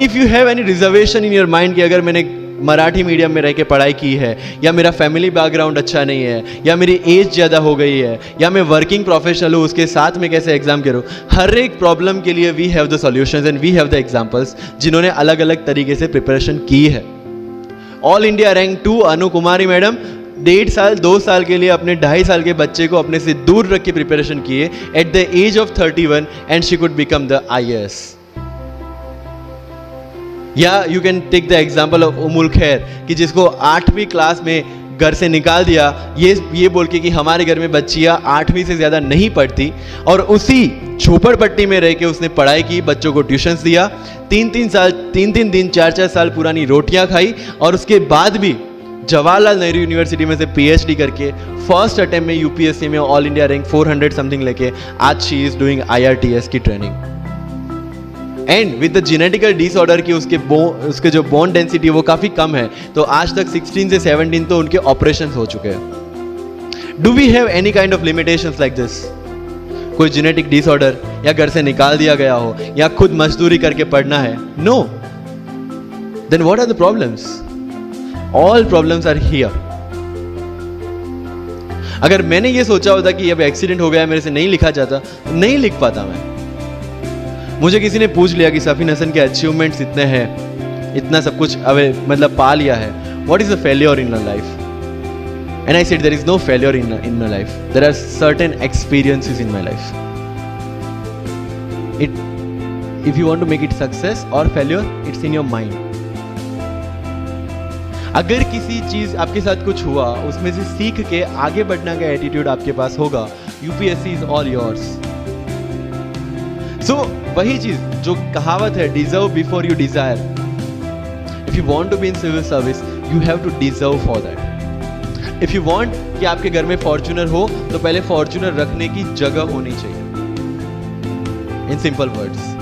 If you have any reservation in your mind कि अगर मैंने मराठी मीडियम में रह के पढ़ाई की है, या मेरा फैमिली बैकग्राउंड अच्छा नहीं है, या मेरी एज ज़्यादा हो गई है, या मैं वर्किंग प्रोफेशनल हूँ, उसके साथ में कैसे एग्जाम करूँ, हर एक प्रॉब्लम के लिए we have the solutions and we have the examples जिन्होंने अलग अलग तरीके से प्रिपरेशन की है। All India rank 2 Anu Kumari madam 1.5 साल 2 साल के लिए अपने 2.5 साल के बच्चे को अपने से दूर रख के प्रिपरेशन किए at the age of 31 and she could become the IAS। या you can take the example of Ummul Kher कि जिसको 8वीं क्लास में घर से निकाल दिया ये बोल के कि हमारे घर में बच्चियां 8वीं से ज़्यादा नहीं पढ़ती, और उसी झोपड़पट्टी में रह के उसने पढ़ाई की, बच्चों को ट्यूशन्स दिया, 3 दिन 4 साल पुरानी रोटियां खाई, और उसके बाद भी जवाहरलाल नेहरू यूनिवर्सिटी में से PhD करके फर्स्ट अटेम्प्ट में UPSC में ऑल इंडिया रैंक 400 समथिंग लेके आज शी इज डूइंग IRTS की training. And with the genetical disorder की उसके जो बोन डेंसिटी वो काफ़ी कम है, तो आज तक 16 से 17 तो उनके ऑपरेशन हो चुके हैं। Do we have any kind of limitations like this? कोई जेनेटिक डिसऑर्डर, या घर से निकाल दिया गया हो, या खुद मजदूरी करके पढ़ना है? No. Then what are the problems? All problems are here. अगर मैंने ये सोचा होता कि अब एक्सीडेंट हो गया, मेरे से नहीं लिखा जाता, नहीं लिख पाता मैं। मुझे किसी ने पूछ लिया कि सफीन हसन के अचीवमेंट्स इतने हैं, इतना सब कुछ मतलब पा लिया है, what is the failure in your life? And I said there is no failure in my life, there are certain experiences in my life. If you want to make it success or failure, it's in your mind. अगर किसी चीज आपके साथ कुछ हुआ, उसमें से सीख के आगे बढ़ने का एटीट्यूड आपके पास होगा, UPSC is all yours. So वही चीज जो कहावत है, deserve before you desire. If you want to be in civil service, you have to deserve for that. If you want कि आपके घर में फॉर्च्यूनर हो, तो पहले फॉर्च्यूनर रखने की जगह होनी चाहिए। In simple words.